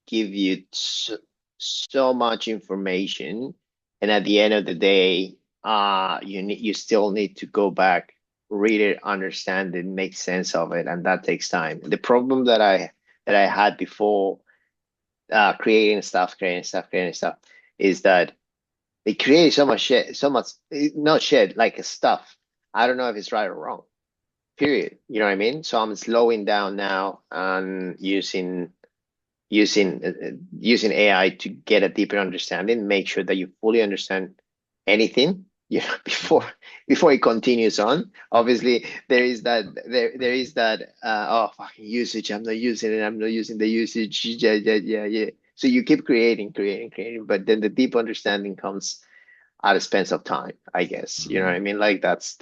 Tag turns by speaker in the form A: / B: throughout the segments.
A: give you so much information, and at the end of the day, you still need to go back, read it, understand it, make sense of it, and that takes time. The problem that I had before creating stuff is that they create so much shit, so much not shit like stuff. I don't know if it's right or wrong. Period. You know what I mean? So I'm slowing down now and using AI to get a deeper understanding, make sure that you fully understand anything, before it continues on. Obviously, there is that oh fucking usage. I'm not using it. I'm not using the usage. Yeah, yeah, yeah, yeah. So you keep creating, but then the deep understanding comes at the expense of time, I guess. You know what I mean? Like that's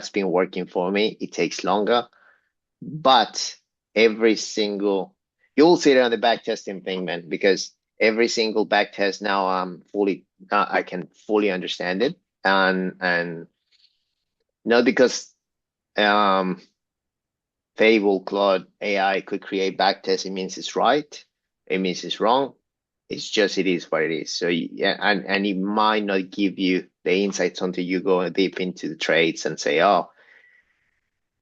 A: been working for me. It takes longer, but every single you'll see it on the back testing thing, man, because every single back test now I can fully understand it. And not because um Fable, Claude, AI could create back tests, it means it's right. It means it's wrong. It's just it is what it is. So yeah, and it might not give you the insights until you go deep into the trades and say, oh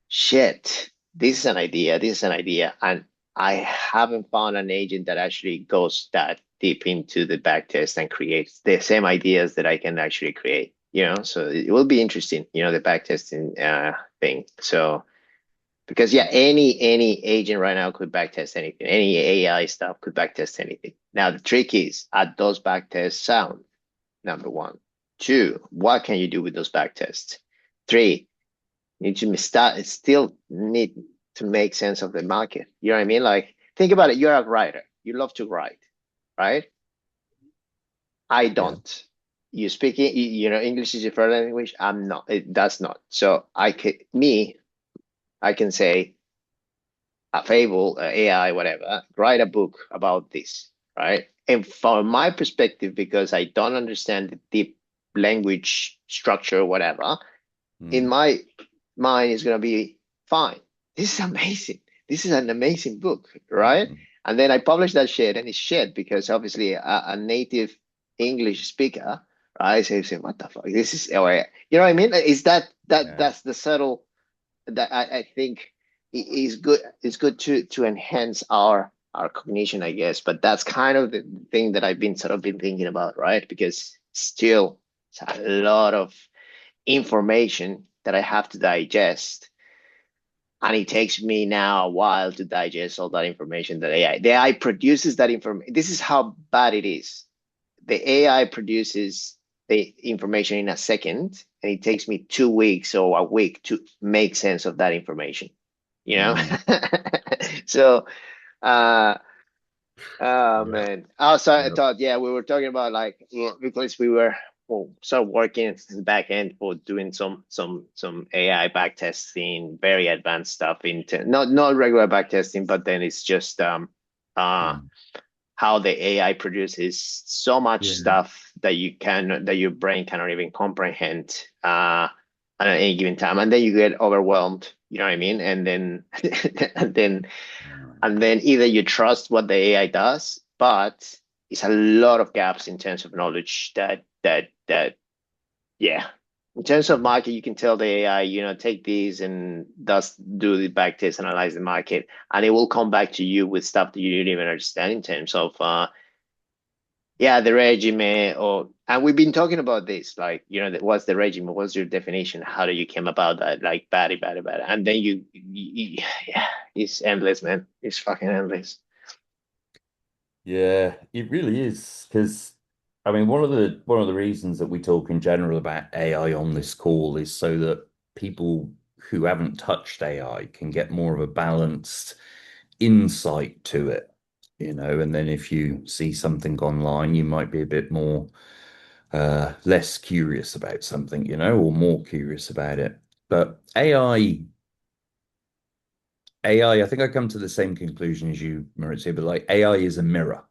A: shit, this is an idea, this is an idea. And I haven't found an agent that actually goes that deep into the backtest and creates the same ideas that I can actually create, So it will be interesting, the backtesting thing. So because yeah, any agent right now could backtest anything. Any AI stuff could backtest anything. Now the trick is, are those backtests sound? Number one. Two, what can you do with those backtests? Three, need to start still need to make sense of the market. You know what I mean? Like think about it. You're a writer. You love to write, right? I
B: Yeah.
A: don't. You speaking, English is your first language. I'm not. That's not. So I can say a fable, AI, whatever. Write a book about this, right? And from my perspective, because I don't understand the deep language structure, whatever, in
B: Mm.
A: my mind is going to be fine. This is amazing. This is an amazing book, right?
B: Mhm.
A: And then I publish that shit, and it's shit because obviously a native English speaker, right? Say, what the fuck? This is, or you know what I mean? Is
B: Yeah.
A: that's the subtle that I think is good. It's good to enhance our cognition, I guess. But that's kind of the thing that I've been sort of been thinking about, right? Because still, it's a lot of information that I have to digest. And it takes me now a while to digest all that information that The AI produces that information. This is how bad it is. The AI produces the information in a second, and it takes me 2 weeks or a week to make sense of that information. You know?
B: Mm.
A: So, uh, oh
B: Yeah.
A: man. Also, I
B: Yeah.
A: thought, yeah, we were talking about like because we were sort of working in the back end for doing some AI back testing, very advanced stuff into not regular back testing, but then it's just uh
B: Mm.
A: how the AI produces so much
B: Yeah.
A: stuff that your brain cannot even comprehend at any given time, and then you get overwhelmed. You know what I mean? And then and then and then either you trust what the AI does, but it's a lot of gaps in terms of knowledge that yeah. In terms of
B: Mm.
A: market, you can tell the AI, take these and thus do the back test, analyze the market, and it will come back to you with stuff that you didn't even understand in terms of yeah, the regime and we've been talking about this, like, what's the regime? What's your definition? How do you came about that? Like, bad. And then yeah, it's endless, man. It's fucking endless.
B: Yeah, it really is. Because I mean, one of the reasons that we talk in general about AI on this call is so that people who haven't touched AI can get more of a balanced insight to it, and then if you see something online, you might be a bit more less curious about something, or more curious about it. But AI, I think I come to the same conclusion as you, Maurizio, but like AI is a mirror.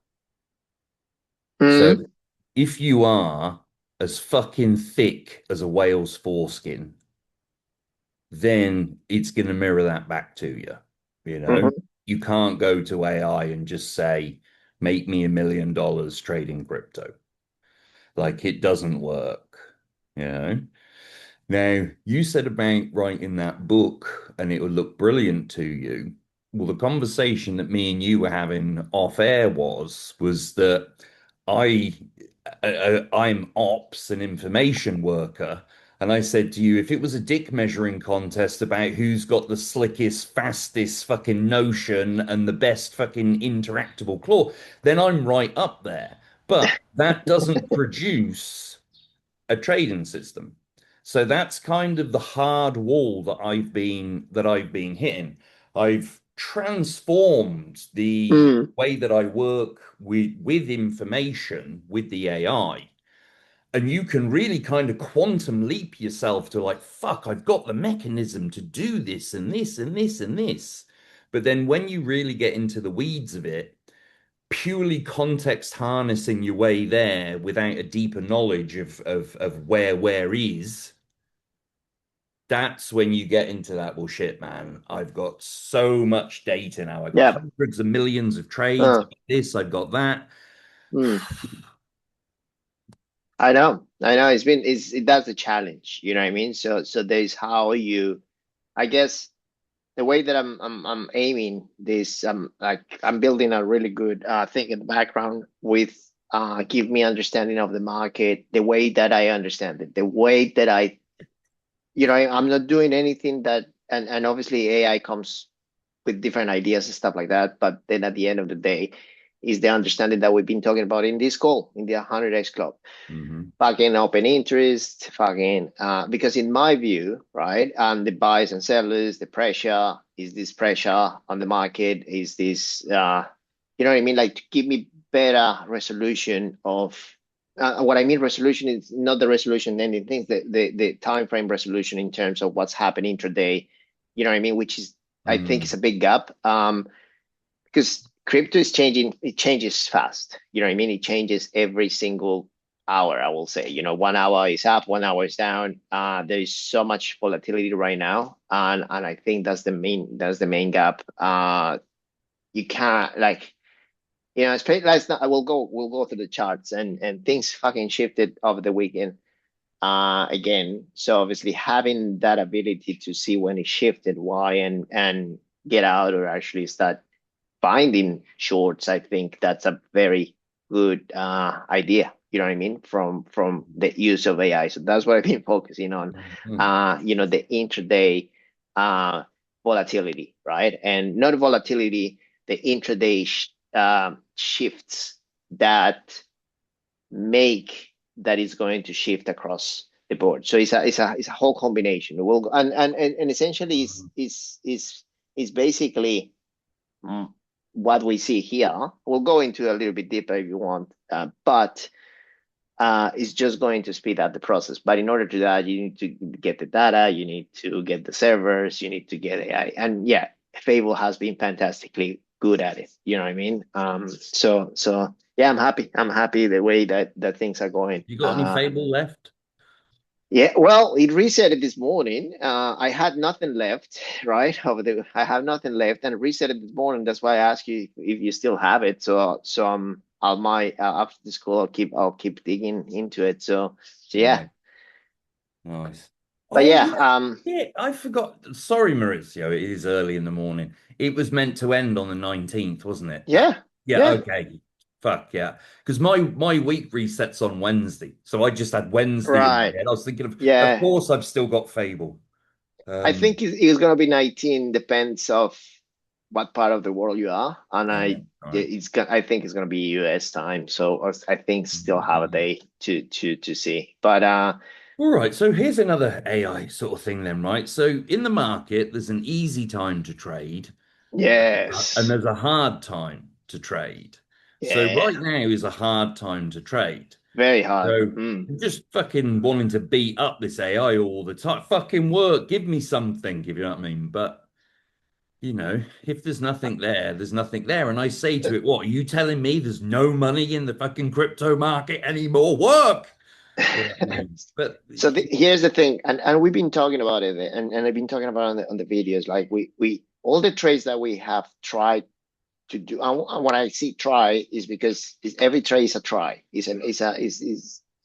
B: So
A: Mm-hmm.
B: if you are as fucking thick as a whale's foreskin, then it's going to mirror that back to you. You know,
A: Mm-hmm.
B: you can't go to AI and just say, make me $1 million trading crypto. Like it doesn't work, you know? Now, you said about writing that book and it would look brilliant to you. Well, the conversation that me and you were having off air was that I I'm ops and information worker, and I said to you, if it was a dick measuring contest about who's got the slickest, fastest fucking notion and the best fucking interactable claw, then I'm right up there. But that doesn't produce a trading system. So that's kind of the hard wall that I've been hitting. I've transformed the
A: Mm.
B: way that I work with information with the AI. And you can really kind of quantum leap yourself to like, fuck, I've got the mechanism to do this and this and this and this. But then when you really get into the weeds of it, purely context harnessing your way there without a deeper knowledge of where is, that's when you get into that bullshit, man. I've got so much data now. I've got
A: Yeah.
B: hundreds of millions of trades.
A: Uh,
B: I've got this, I've got that.
A: mm. I know. I know. That's a challenge. You know what I mean? So there's how you, I guess the way that I'm aiming this, like I'm building a really good thing in the background with give me understanding of the market, the way that I understand it, the way that I'm not doing anything that, and obviously AI comes with different ideas and stuff like that. But then at the end of the day, is the understanding that we've been talking about in this call, in the 100x club.
B: Mhm.
A: Fucking open interest, fucking, because in my view, right, the buyers and sellers, the pressure, is this pressure on the market? Is this, you know what I mean? Like to give me better resolution of, what I mean resolution is not the resolution ending things, the time frame resolution in terms of what's happening today, you know what I mean? Which is, I think
B: Mm.
A: it's a big gap. Because crypto is changing, it changes fast. You know what I mean? It changes every single hour, I will say. 1 hour is up, 1 hour is down. There is so much volatility right now. And I think that's the main gap. You can't like, especially last night, we'll go through the charts and things fucking shifted over the weekend again. So obviously having that ability to see when it shifted, why and get out or actually start finding shorts, I think that's a very good idea. You know what I mean? From the use of AI. So that's what I've been focusing on.
B: Mhm.
A: The intraday volatility, right? And not volatility, the intraday shifts that make that is going to shift across the board. So it's a whole combination. And essentially is basically what we see here. We'll go into a little bit deeper if you want, but it's just going to speed up the process. But in order to do that, you need to get the data, you need to get the servers, you need to get AI. And yeah, Fable has been fantastically good at it. You know what I mean? So yeah, I'm happy. I'm happy the way that things are going.
B: You got any Fable left?
A: Yeah, well, it reset it this morning. I had nothing left, right? I have nothing left, and it reset it this morning. That's why I asked you if you still have it. So I'll my after this call, I'll keep digging into it. So yeah,
B: Right. Nice.
A: but
B: Oh
A: yeah,
B: yeah, yeah. I forgot. Sorry, Maurizio. It is early in the morning. It was meant to end on the 19th, wasn't it?
A: yeah,
B: Yeah.
A: yeah,
B: Okay. Fuck yeah. Because my week resets on Wednesday, so I just had Wednesday in my
A: right,
B: head. I was thinking of
A: yeah.
B: course, I've still got Fable.
A: I
B: Um.
A: think it's gonna be 19. Depends of what part of the world you are, and
B: All
A: I
B: right. All right.
A: it's gonna I think it's gonna be US time. So I think still have a
B: Mhm.
A: day to see, but
B: All right, so here's another AI sort of thing then, right? So in the market, there's an easy time to trade, and
A: yes.
B: there's a hard time to trade. So
A: Yeah,
B: right now is a hard time to trade.
A: very hard.
B: So
A: Mm.
B: I'm just fucking wanting to beat up this AI all the time. Fucking work, give me something, if you know what I mean. But if there's nothing there, there's nothing there. And I say to it, what, are you telling me there's no money in the fucking crypto market anymore? Work! You know what I mean? But
A: So here's the thing, and we've been talking about it, and I've been talking about on the videos. Like we all the trades that we have tried to do. And what I see try is because every try is a try. Is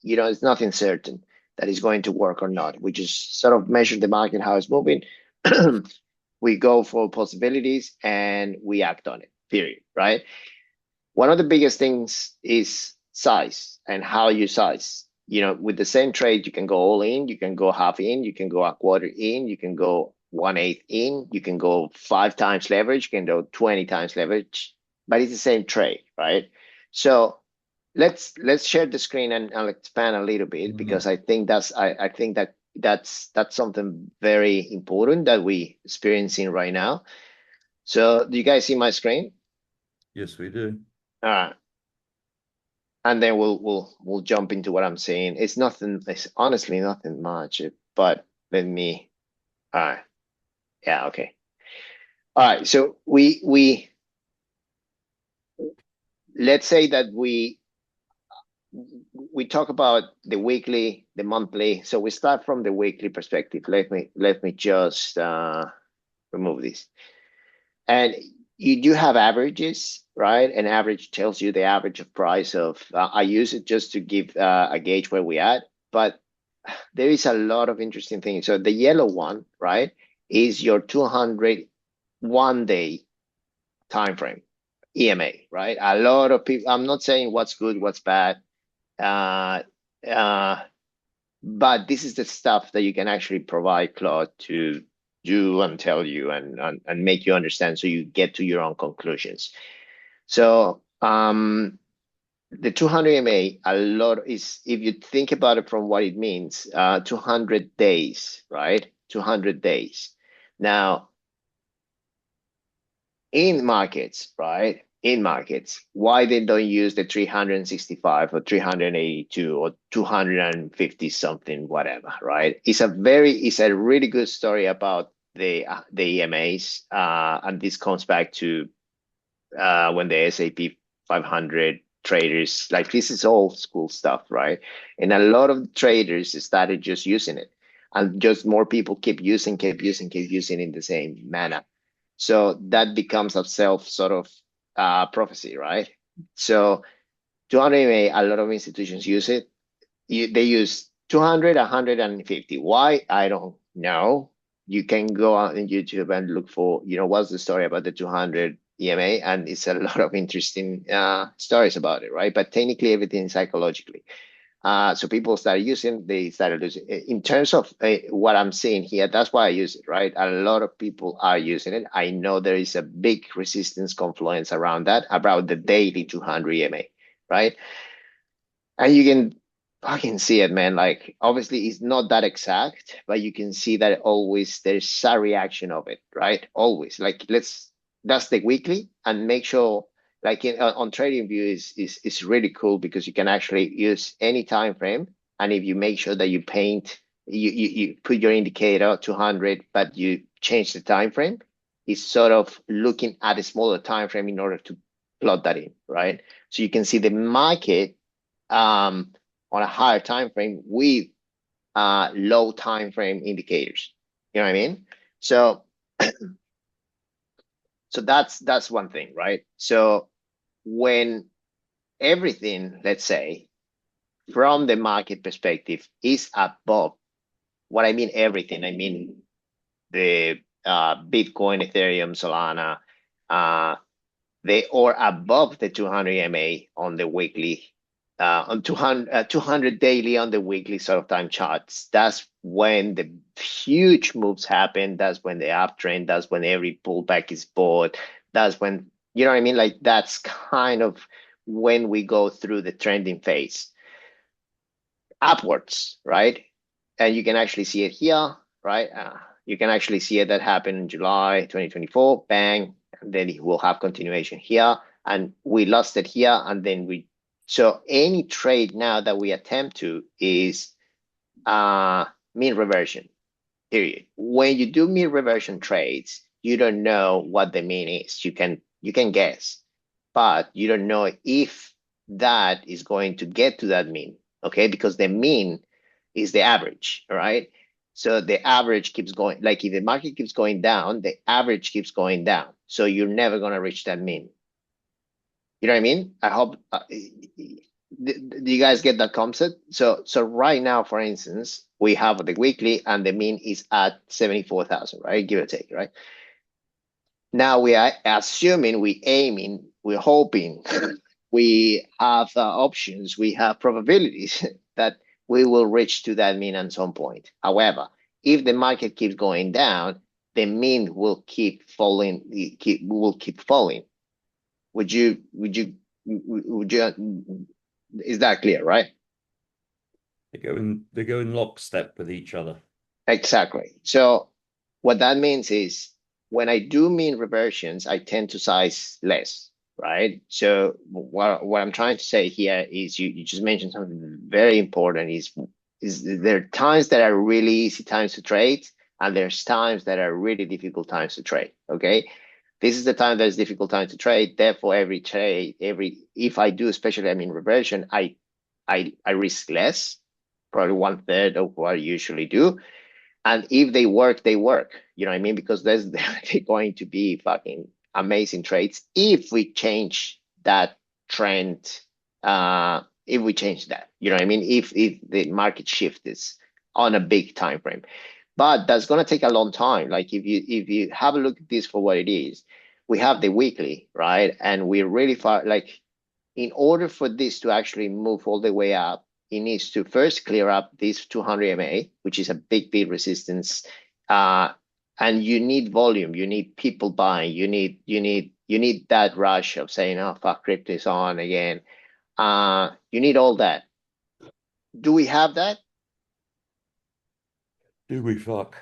A: it's nothing certain that is going to work or not. We just sort of measure the market, how it's moving. We go for possibilities and we act on it. Period. Right. One of the biggest things is size and how you size. With the same trade, you can go all in, you can go half in, you can go a quarter in, you can go 1/8 in, you can go 5 times leverage, you can go 20 times leverage, but it's the same trade, right? So let's share the screen and I'll expand a little bit because I think that's something very important that we experiencing right now. So do you guys see my screen?
B: Yes, we do.
A: All right. And then we'll jump into what I'm saying. It's nothing. It's honestly nothing much. But let me. All right. Yeah. Okay. All right. So we let's say that we talk about the weekly, the monthly. So we start from the weekly perspective. Let me just remove this. And you do have averages, right? An average tells you the average of price of. I use it just to give a gauge where we at, but there is a lot of interesting things. So the yellow one, right, is your 201-day time frame, EMA, right? A lot of people. I'm not saying what's good, what's bad, uh, uh, but this is the stuff that you can actually provide Claude to do and tell you and make you understand, so you get to your own conclusions. So the 200 EMA, a lot is, if you think about it from what it means, 200 days, right? 200 days. Now, in markets, right? In markets, why they don't use the 365 or 382 or 250 something, whatever, right? It's a really good story about the EMAs, and this comes back to when the S&P 500 traders, like, this is old school stuff, right? And a lot of traders started just using it, and just more people keep using in the same manner. So that becomes a self sort of prophecy, right? So 200 EMA, a lot of institutions use it. They use 200, 150. Why? I don't know. You can go on YouTube and look for, what's the story about the 200 EMA, and it's a lot of interesting stories about it, right? But technically, everything is psychologically. So people started using, they started using. In terms of what I'm seeing here, that's why I use it, right? A lot of people are using it. I know there is a big resistance confluence around that, about the daily 200 EMA, right? And I can see it, man. Like, obviously it's not that exact, but you can see that always there's a reaction of it, right? Always. Like, that's the weekly, and make sure, like, on TradingView is really cool because you can actually use any time frame, and if you make sure that you paint, you put your indicator 200, but you change the time frame, it's sort of looking at a smaller time frame in order to plot that in, right? So you can see the market on a higher time frame with low time frame indicators. You know what I mean? So that's one thing, right? So when everything, let's say, from the market perspective is above, what I mean everything, I mean the Bitcoin, Ethereum, Solana, they are above the 200 EMA on the weekly, on 200 daily on the weekly sort of time charts. That's when the huge moves happen. That's when the uptrend, that's when every pullback is bought. That's when, you know what I mean? Like, that's kind of when we go through the trending phase upwards, right? And you can actually see it here, right? You can actually see it that happened in July 2024, bang, and then it will have continuation here. And we lost it here, and then so any trade now that we attempt to is mean reversion, period. When you do mean reversion trades, you don't know what the mean is. You can guess, but you don't know if that is going to get to that mean, okay? Because the mean is the average, all right? So the average keeps going, like if the market keeps going down, the average keeps going down. So you're never going to reach that mean. You know what I mean? I hope do you guys get that concept? So right now, for instance, we have the weekly and the mean is at 74,000, right? Give or take, right? Now we are assuming, we aiming, we're hoping, we have options, we have probabilities that we will reach to that mean at some point. However, if the market keeps going down, the mean will keep falling, will keep falling. Would you, is that clear, right?
B: They go in lockstep with each other.
A: Exactly. So what that means is when I do mean reversions, I tend to size less, right? So what I'm trying to say here is you just mentioned something very important is there are times that are really easy times to trade, and there's times that are really difficult times to trade. Okay. This is the time that is difficult time to trade. Therefore, every trade, if I do, especially I mean reversion, I risk less, probably one third of what I usually do. And if they work, they work. You know what I mean? Because there's they're going to be fucking amazing trades if we change that trend. If we change that, you know what I mean? If the market shift is on a big time frame, but that's gonna take a long time. Like if you have a look at this for what it is, we have the weekly, right? And we're really far. Like in order for this to actually move all the way up, it needs to first clear up this 200 MA, which is a big resistance. Uh, and you need volume, you need people buying, you need that rush of saying, oh fuck, crypto is on again. You need all that. Do we have that?
B: Do we fuck?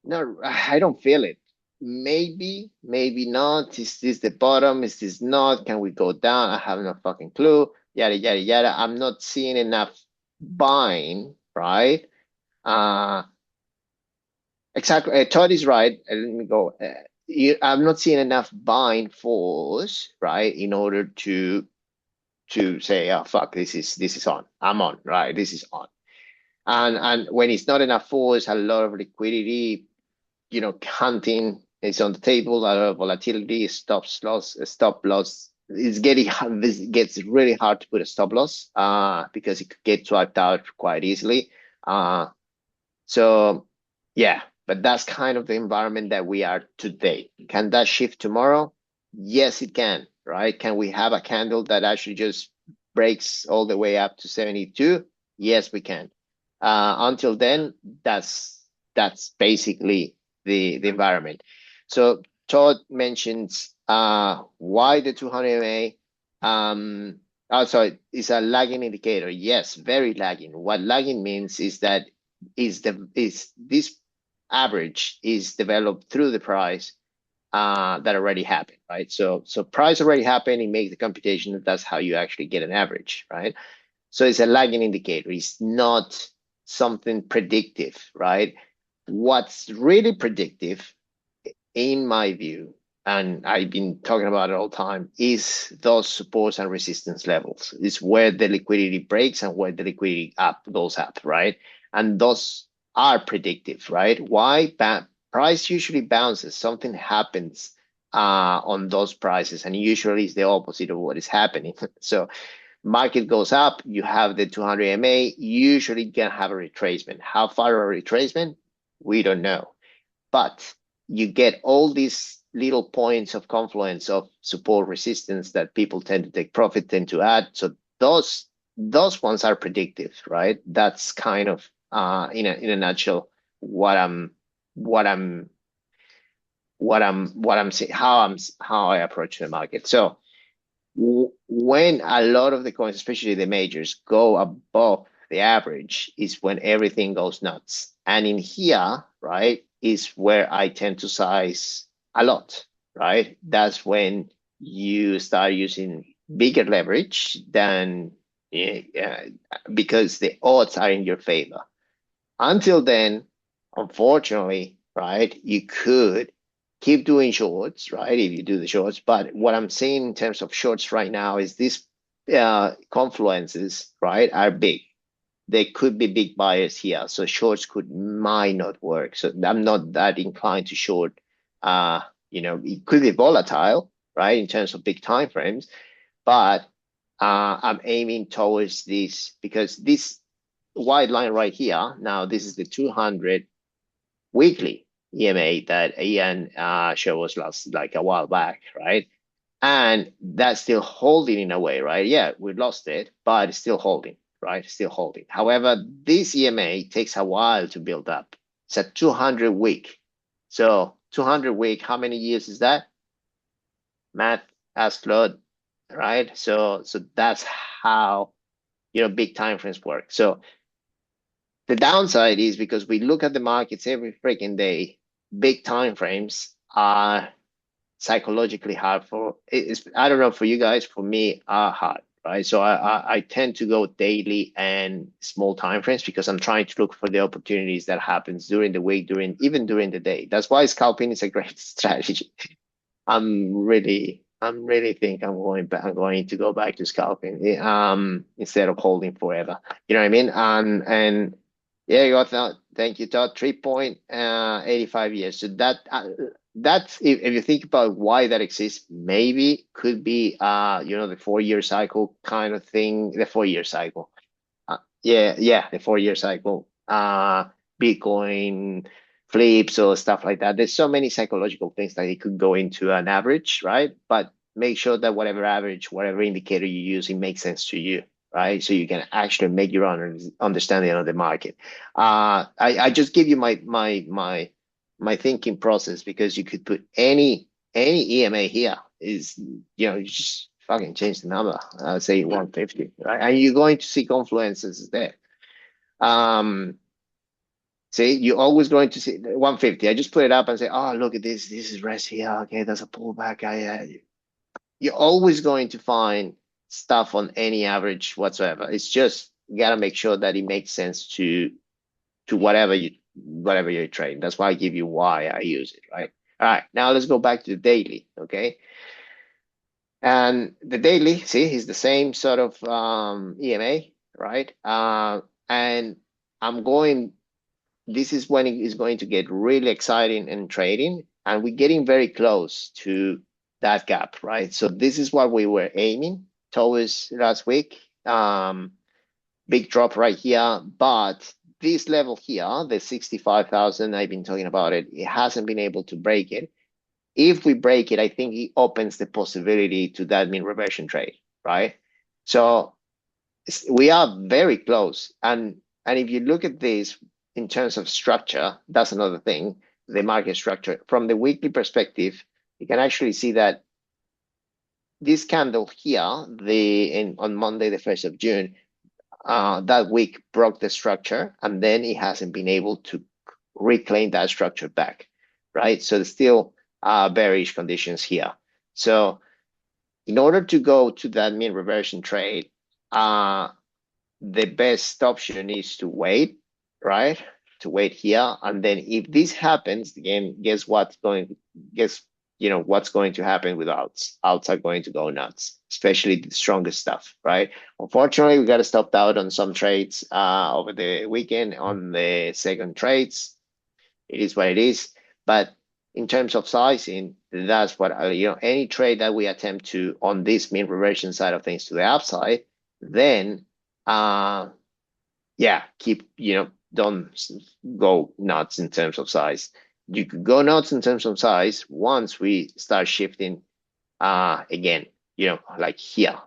A: No, I don't feel it. Maybe not. Is this the bottom? Is this not? Can we go down? I have no fucking clue. Yada yada yada. I'm not seeing enough buying, right? Uh exactly. Todd is right. Let me go. I'm not seeing enough buying force, right, in order to say, oh fuck, this is on. I'm on, right? This is on. And when it's not enough force, a lot of liquidity, hunting is on the table, a lot of volatility, stop loss. This gets really hard to put a stop loss because it could get wiped out quite easily. Uh, so yeah, but that's kind of the environment that we are today. Can that shift tomorrow? Yes, it can, right? Can we have a candle that actually just breaks all the way up to 72? Yes, we can. Until then, that's basically the environment. So Todd mentions why the 200 MA. Sorry, is a lagging indicator. Yes, very lagging. What lagging means is that is this average is developed through the price that already happened, right? So price already happened. It makes the computation. That's how you actually get an average, right? So it's a lagging indicator. It's not something predictive, right? What's really predictive, in my view, and I've been talking about it all the time, is those supports and resistance levels. It's where the liquidity breaks and where the liquidity up goes up, right? And those are predictive, right? Why? Price usually bounces. Something happens on those prices, and usually it's the opposite of what is happening. So market goes up, you have the 200 MA, usually you can have a retracement. How far a retracement? We don't know. But you get all these little points of confluence of support resistance that people tend to take profit, tend to add. So those ones are predictive, right? That's kind of in a nutshell what I'm what I'm what I'm saying, how I approach the market. So when a lot of the coins, especially the majors, go above the average, is when everything goes nuts. And in here, right, is where I tend to size a lot, right? That's when you start using bigger leverage than because the odds are in your favor. Until then, unfortunately, right, you could keep doing shorts, right, if you do the shorts. But what I'm seeing in terms of shorts right now is these confluences, right, are big. There could be big buyers here, so shorts might not work. So I'm not that inclined to short. It could be volatile, right, in terms of big time frames. But I'm aiming towards this because this white line right here, now this is the 200 weekly EMA that Ian showed us last, like a while back, right? And that's still holding in a way, right? Yeah, we lost it, but it's still holding, right? Still holding. However, this EMA takes a while to build up. It's a 200 week. So 200 week, how many years is that? Math as flood, right? So that's how big time frames work. So the downside is because we look at the markets every freaking day, big time frames are psychologically hard for it's I don't know for you guys, for me are hard, right? So I tend to go daily and small time frames because I'm trying to look for the opportunities that happens during the week, even during the day. That's why scalping is a great strategy. I'm really think I'm going to go back to scalping instead of holding forever. You know what I mean? And yeah, you got that. Thank you, Todd. 3.85 years. So that's if you think about why that exists, maybe could be the 4 year cycle kind of thing, the 4 year cycle. Yeah, the 4 year cycle. Bitcoin flips or stuff like that. There's so many psychological things that it could go into an average, right? But make sure that whatever average, whatever indicator you use, it makes sense to you, right? So you can actually make your own understanding of the market. I just give you my thinking process because you could put any EMA here is you just fucking change the number. Say 150, right? And you're going to see confluences there. See, you're always going to see 150. I just put it up and say, oh, look at this. This is rest here. Okay, that's a pullback. You're always going to find stuff on any average whatsoever. It's just you gotta make sure that it makes sense to whatever you're trading. That's why I give you why I use it, right? All right, now let's go back to the daily, okay? And the daily, see, is the same sort of EMA, right? And this is when it is going to get really exciting in trading, and we're getting very close to that gap, right? So this is what we were aiming towards last week. Big drop right here, but this level here, the 65,000, I've been talking about it, it hasn't been able to break it. If we break it, I think it opens the possibility to that mean reversion trade, right? So we are very close. And if you look at this in terms of structure, that's another thing, the market structure. From the weekly perspective, you can actually see that this candle here, on Monday, the 1st of June, that week broke the structure, and then it hasn't been able to reclaim that structure back, right? So there's still bearish conditions here. So in order to go to that mean reversion trade, the best option is to wait, right? To wait here, and then if this happens again, what's going to happen with alts. Alts are going to go nuts, especially the strongest stuff, right? Unfortunately, we got to stop out on some trades over the weekend on the second trades. It is what it is. But in terms of sizing, that's what any trade that we attempt to on this mean reversion side of things to the upside, then don't go nuts in terms of size. You could go nuts in terms of size once we start shifting again, like here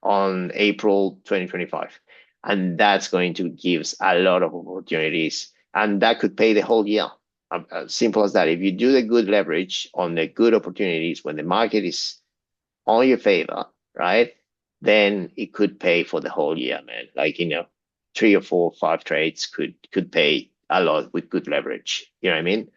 A: on April 2025. And that's going to give us a lot of opportunities. And that could pay the whole year. Simple as that. If you do the good leverage on the good opportunities when the market is on your favor, right? Then it could pay for the whole year, man. Like, 3 or 4 or 5 trades could pay a lot with good leverage. You know what I mean?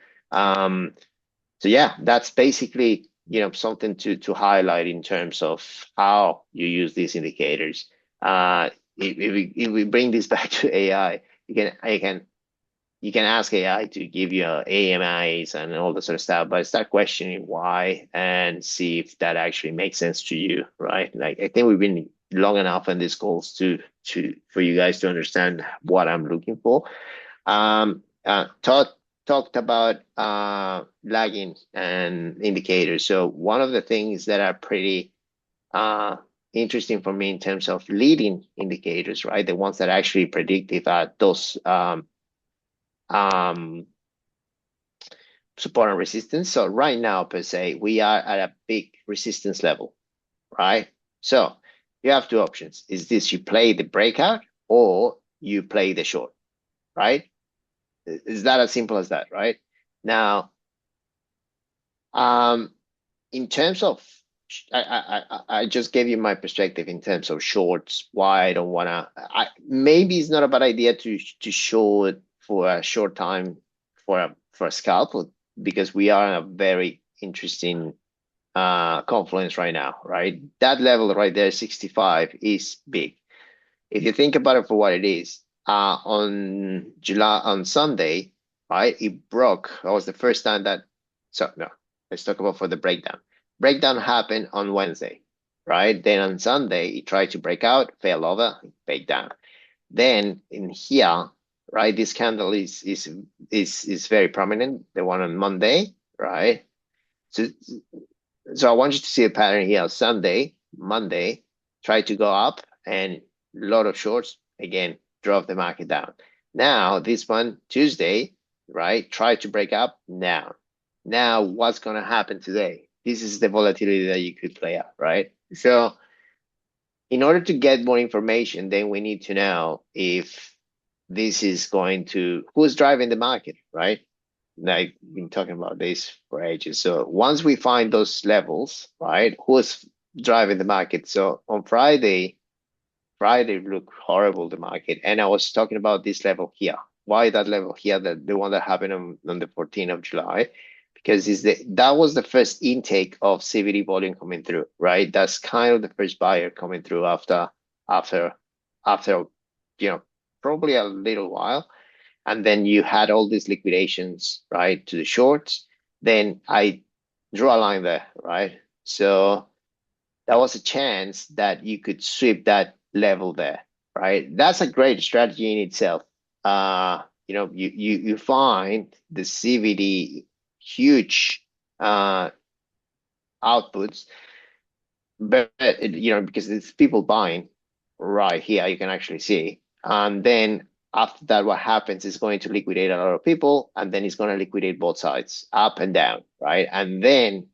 A: So yeah, that's basically something to highlight in terms of how you use these indicators. If we bring this back to AI, you can ask AI to give you AMIs and all that sort of stuff, but start questioning why and see if that actually makes sense to you, right? Like, I think we've been long enough on these calls for you guys to understand what I'm looking for. Todd, talked about lagging and indicators. So one of the things that are pretty interesting for me in terms of leading indicators, right? The ones that are actually predictive at those um, support and resistance. So right now, per se, we are at a big resistance level, right? So you have two options. Is this you play the breakout or you play the short, right? Is that as simple as that, right? Now, in terms of, I just gave you my perspective in terms of shorts. Why I don't wanna. Maybe it's not a bad idea to short for a short time for a scalp because we are in a very interesting confluence right now, right? That level right there, 65, is big. If you think about it for what it is, on Sunday, right? It broke. That was the first time that. So no, let's talk about for the breakdown. Breakdown happened on Wednesday, right? Then on Sunday, it tried to break out, fell over, break down. Then in here, right? This candle is very prominent. The one on Monday, right? So so I want you to see a pattern here. Sunday, Monday, try to go up and a lot of shorts again drove the market down. Now this one, Tuesday, right? Try to break up now. Now what's gonna happen today? This is the volatility that you could play out, right? So in order to get more information, then we need to know if this is going to who's driving the market, right? I've been talking about this for ages. So once we find those levels, right, who's driving the market? So on Friday looked horrible, the market. And I was talking about this level here. Why that level here, the one that happened on the 14th of July? Because that was the first intake of CVD volume coming through, right? That's kind of the first buyer coming through after after probably a little while. And then you had all these liquidations, right, to the shorts. Then I drew a line there, right? So that was a chance that you could sweep that level there, right? That's a great strategy in itself. You find the CVD huge outputs, but because it's people buying right here, you can actually see. And then after that, what happens is going to liquidate a lot of people, and then it's going to liquidate both sides, up and down, right? And then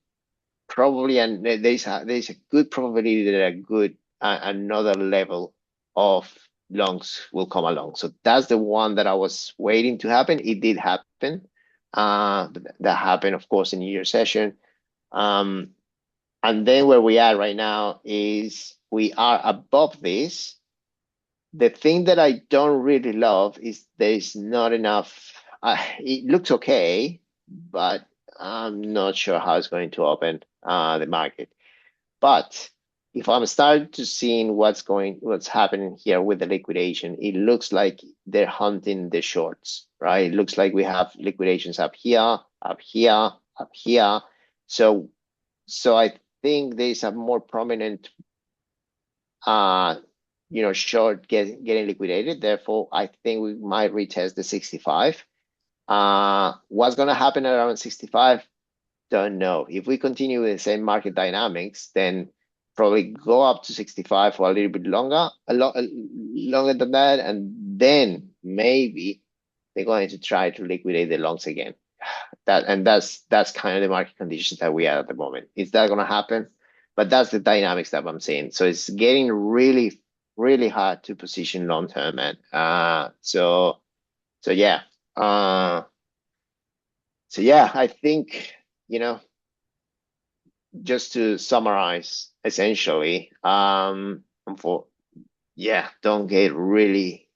A: probably, and there's a good probability that another level of longs will come along. So that's the one that I was waiting to happen. It did happen. That happened, of course, in New Year session. And then where we are right now is we are above this. The thing that I don't really love is there's not enough. It looks okay, but I'm not sure how it's going to open the market. But if I'm starting to seeing what's happening here with the liquidation, it looks like they're hunting the shorts, right? It looks like we have liquidations up here, up here, up here. So I think there's a more prominent short getting liquidated. Therefore, I think we might retest the 65. What's going to happen around 65? Don't know. If we continue with the same market dynamics, then probably go up to 65 for a little bit longer, a lot longer than that, and then maybe they're going to try to liquidate the longs again. That's kind of the market conditions that we are at the moment. Is that going to happen? But that's the dynamics that I'm seeing. So it's getting really, really hard to position long term, man. So yeah. I think just to summarize, essentially, don't get really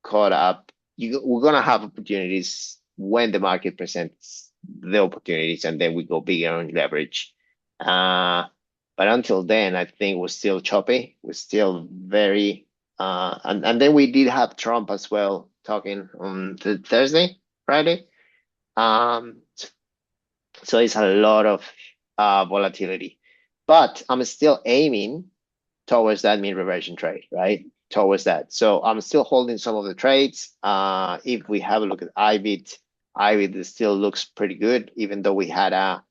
A: caught up. We're gonna have opportunities when the market presents the opportunities, and then we go bigger on leverage. But until then, I think we're still choppy. We're still very and then we did have Trump as well talking on the Thursday, Friday. So it's a lot of volatility, but I'm still aiming towards that mean reversion trade, right? Towards that. So I'm still holding some of the trades. If we have a look at IBIT, IVD still looks pretty good, even though we had a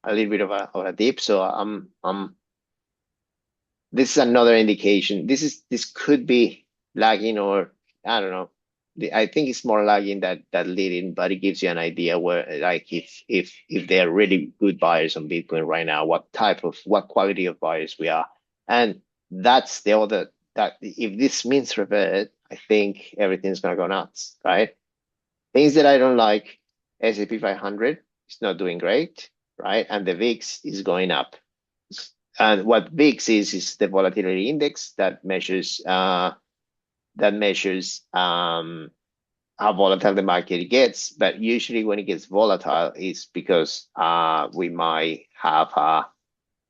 A: little bit of a dip. So this is another indication. This could be lagging, or I don't know. I think it's more lagging that leading, but it gives you an idea where, like, if they're really good buyers on Bitcoin right now, what quality of buyers we are. And that's the other, that if this means revert, I think everything's gonna go nuts, right? Things that I don't like: S&P 500 is not doing great, right? And the VIX is going up. And what VIX is the volatility index that measures how volatile the market gets. But usually when it gets volatile, it's because we might have a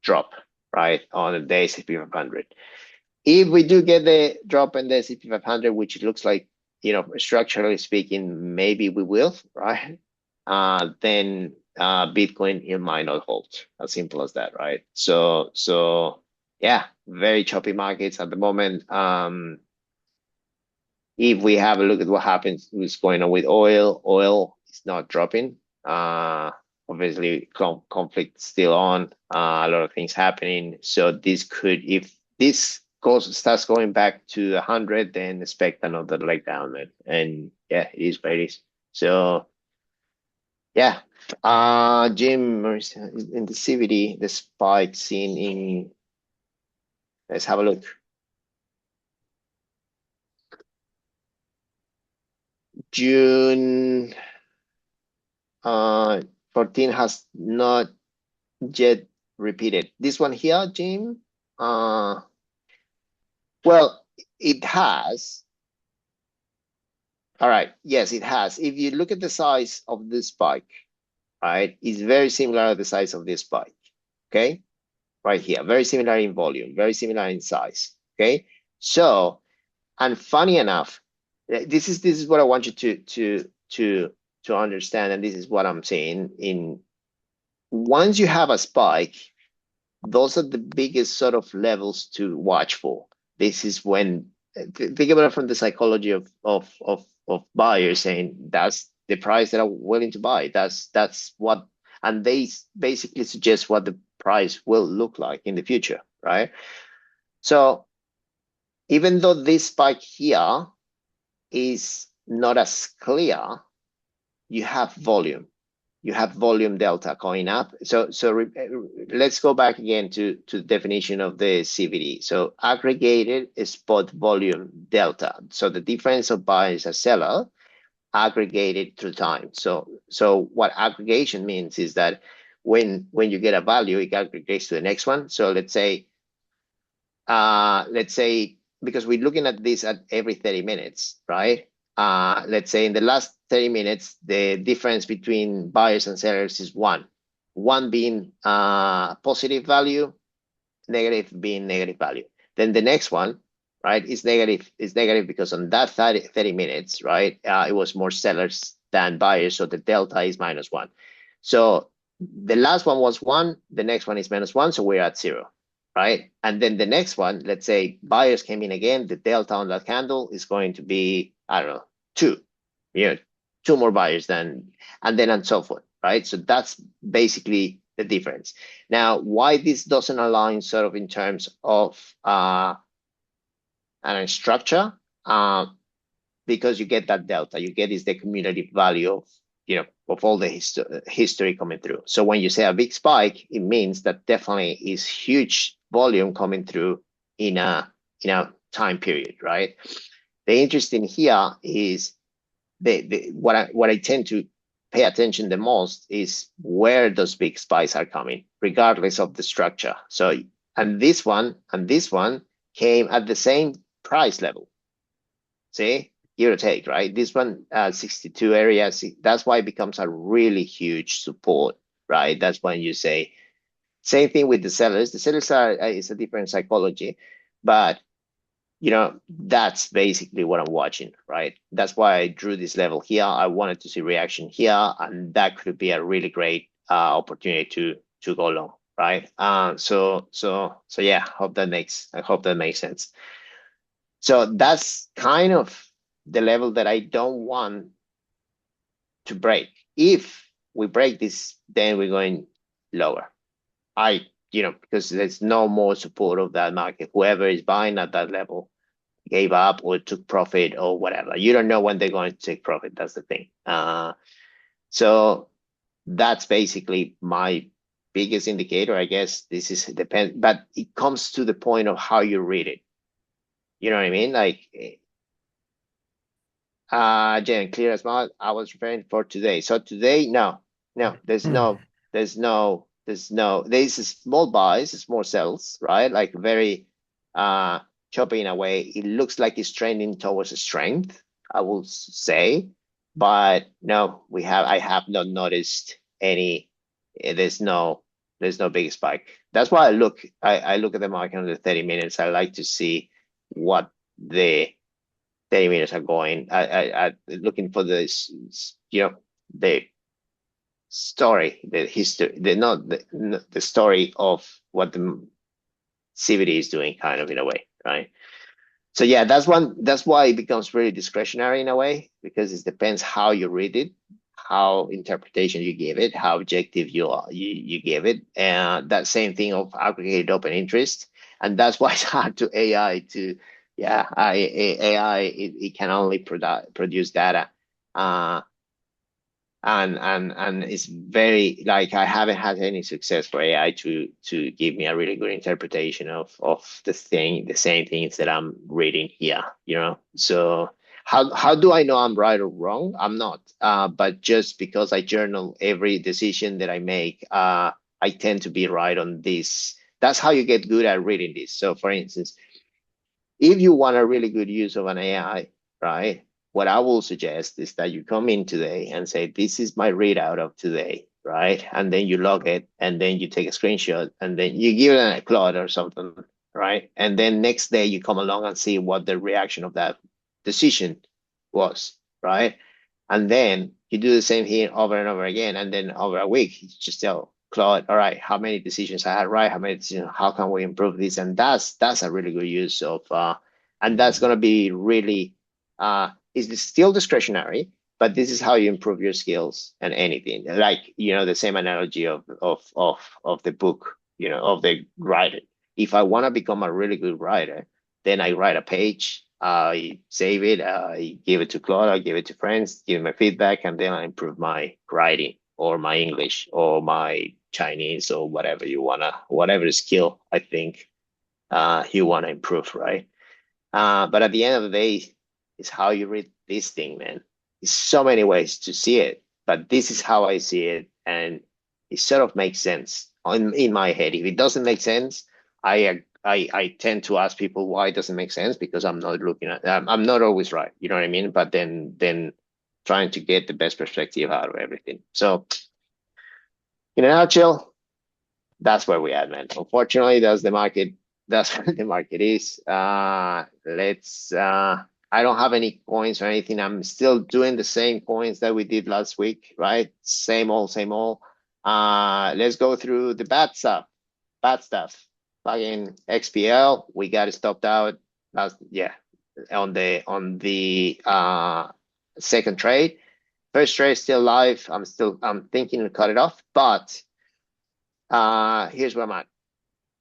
A: drop, right, on the S&P 500. If we do get the drop in the S&P 500, which it looks like, structurally speaking, maybe we will, right? Then Bitcoin, it might not hold. As simple as that, right? So yeah, very choppy markets at the moment. If we have a look at what happens, what's going on with oil is not dropping. Obviously, conflict still on. A lot of things happening. So this could, if this starts going back to 100, then expect another leg down. And yeah, it is what it is. So yeah, Jim, in the CVD, the spike seen in. Let's have a look. June 14 has not yet repeated. This one here, Jim. Well, it has. All right. Yes, it has. If you look at the size of this spike, right, it's very similar to the size of this spike. Okay, right here, very similar in volume, very similar in size. Okay, so, and funny enough, this is what I want you to understand, and this is what I'm saying. In once you have a spike, those are the biggest sort of levels to watch for. This is when, think about it from the psychology of buyers, saying that's the price that I'm willing to buy. That's what, and they basically suggest what the price will look like in the future, right? So even though this spike here is not as clear, you have volume. You have volume delta going up. So let's go back again to the definition of the CVD. So aggregated spot volume delta. So the difference of buyers and seller aggregated through time. So what aggregation means is that when you get a value, it aggregates to the next one. So let's say because we're looking at this at every 30 minutes, right? Let's say in the last 30 minutes, the difference between buyers and sellers is one being positive value, negative being negative value. Then the next one, right, is negative because on that 30 minutes, right, it was more sellers than buyers, so the delta is -1. So the last one was 1, the next one is -1, so we're at 0, right? And then the next one, let's say buyers came in again, the delta on that candle is going to be, I don't know, 2, 2 more buyers than, and then and so forth, right? So that's basically the difference. Now, why this doesn't align sort of in terms of structure, because you get that delta, you get is the cumulative value of, of all the history coming through. So when you say a big spike, it means that definitely is huge volume coming through in a time period, right? The interesting here is what I tend to pay attention the most is where those big spikes are coming, regardless of the structure. So, and this one came at the same price level. See, give or take, right? This one, 62 areas. That's why it becomes a really huge support, right? That's when you say, same thing with the sellers. The sellers is a different psychology, but that's basically what I'm watching, right? That's why I drew this level here. I wanted to see reaction here, and that could be a really great opportunity to go long, right? So yeah, I hope that makes sense. So that's kind of the level that I don't want to break, if we break this, then we're going lower. Because there's no more support of that market. Whoever is buying at that level gave up or took profit or whatever. You don't know when they're going to take profit. That's the thing. So that's basically my biggest indicator. I guess this is depend, but it comes to the point of how you read it. You know what I mean? Like, Jen, clear as mud. I was referring for today. So today, no, there's a small buys, small sells, right? Like very choppy in a way. It looks like it's trending towards a strength, I will say. But no, I have not noticed any, there's no big spike. That's why I look at the market on the 30 minutes. I like to see what the 30 minutes are going. I looking for this, the story, the history, the story of what the CBD is doing, kind of in a way, right? So yeah, that's why it becomes really discretionary in a way, because it depends how you read it, how interpretation you give it, how objective you give it, and that same thing of aggregated open interest. And that's why it's hard to AI to, yeah, AI, it can only produce data. uh and it's very, like, I haven't had any success for AI to give me a really good interpretation of the same things that I'm reading here, So how do I know I'm right or wrong? I'm not. But just because I journal every decision that I make, I tend to be right on this. That's how you get good at reading this. So for instance, if you want a really good use of an AI, right? What I will suggest is that you come in today and say, this is my readout of today, right? And then you log it, and then you take a screenshot, and then you give it a Claude or something, right? And then next day you come along and see what the reaction of that decision was, right? And then you do the same here over and over again. And then over a week, you just tell Claude, all right, how many decisions I had right? How many decisions, how can we improve this? And that's a really good use of, and that's going to be really, is still discretionary, but this is how you improve your skills and anything. Like, the same analogy of the book, of the writer. If I want to become a really good writer, then I write a page, I save it, I give it to Claude, I give it to friends, give my feedback, and then I improve my writing or my English or my Chinese or whatever skill I think you wanna improve, right? But at the end of the day, it's how you read this thing, man. There's so many ways to see it, but this is how I see it, and it sort of makes sense in my head. If it doesn't make sense, I tend to ask people why it doesn't make sense, because I'm not looking at, I'm not always right. You know what I mean? But then trying to get the best perspective out of everything. So in a nutshell, that's where we at, man. Unfortunately, that's the market. That's what the market is. Let's. I don't have any coins or anything. I'm still doing the same coins that we did last week, right? Same old, same old. Let's go through the bad stuff. Bad stuff. Fucking XPL, we got it stopped out last, yeah, on the second trade. First trade still live. I'm thinking to cut it off, but here's where I'm at.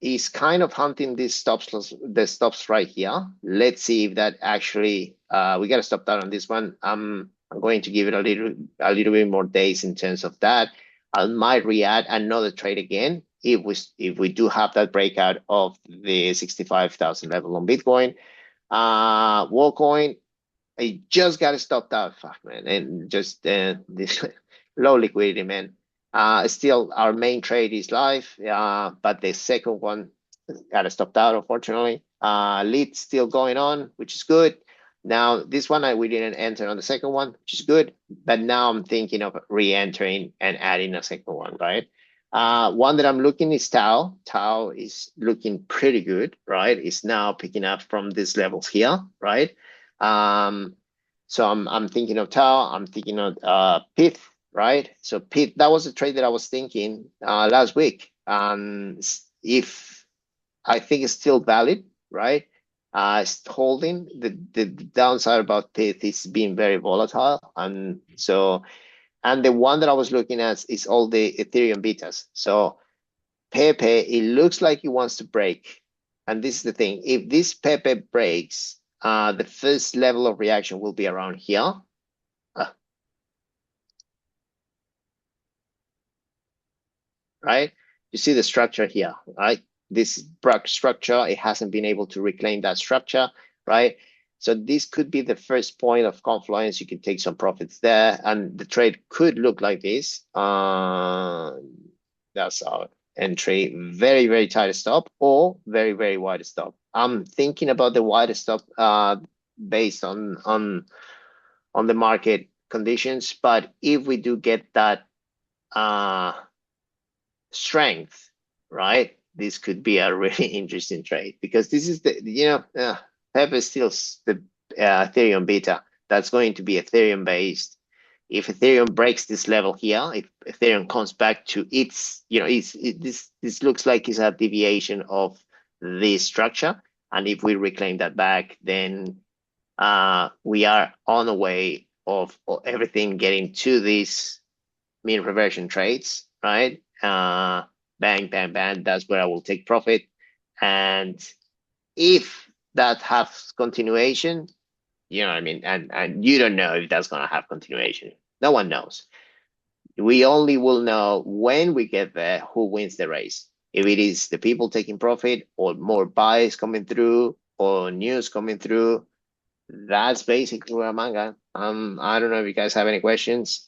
A: He's kind of hunting these the stops right here. Let's see if that actually, we got to stop that on this one. I'm going to give it a little bit more days in terms of that. I might re-add another trade again if we do have that breakout of the 65,000 level on Bitcoin. WorldCoin, I just got stopped out. Fuck, man, and just this low liquidity, man. Still, our main trade is live, but the second one got stopped out, unfortunately. Lead still going on, which is good. Now, this one we didn't enter on the second one, which is good. But now I'm thinking of re-entering and adding a second one, right? One that I'm looking is Tau. Tau is looking pretty good, right? It's now picking up from these levels here, right? So I'm thinking of Tau. I'm thinking of Pith, right? So Pith, that was a trade that I was thinking last week. If I think it's still valid, right? It's holding. The downside about Pith is being very volatile, and so And the one that I was looking at is all the Ethereum betas. So Pepe, it looks like he wants to break. And this is the thing. If this Pepe breaks, the first level of reaction will be around here. Right? You see the structure here, right? This structure, it hasn't been able to reclaim that structure, right? So this could be the first point of confluence. You can take some profits there, and the trade could look like this. That's our entry. Very, very tight stop, or very, very wide stop. I'm thinking about the wider stop based on the market conditions. But if we do get that strength, right? This could be a really interesting trade because this is Pepe is still the Ethereum beta. That's going to be Ethereum based. If Ethereum breaks this level here, if Ethereum comes back to its, this looks like it's a deviation of this structure. And if we reclaim that back, then we are on the way of everything getting to these mean reversion trades, right? Bang, bang, bang. That's where I will take profit. And if that has continuation, you know what I mean? And you don't know if that's going to have continuation. No one knows. We only will know when we get there who wins the race. If it is the people taking profit or more buys coming through or news coming through, that's basically where I'm at. I don't know if you guys have any questions.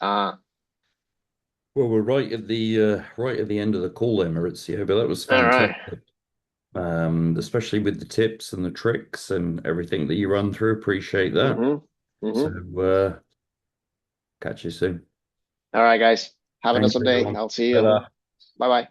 B: Well, we're right at the end of the call there, Maurizio, but that was
A: All right.
B: fantastic. Especially with the tips and the tricks and everything that you run through. Appreciate that.
A: Mm-hmm.
B: So,
A: Mm-hmm.
B: catch you soon.
A: All right, guys. Have an
B: Thanks,
A: awesome day.
B: everyone.
A: I'll see you.
B: Ta-ra.
A: Bye bye.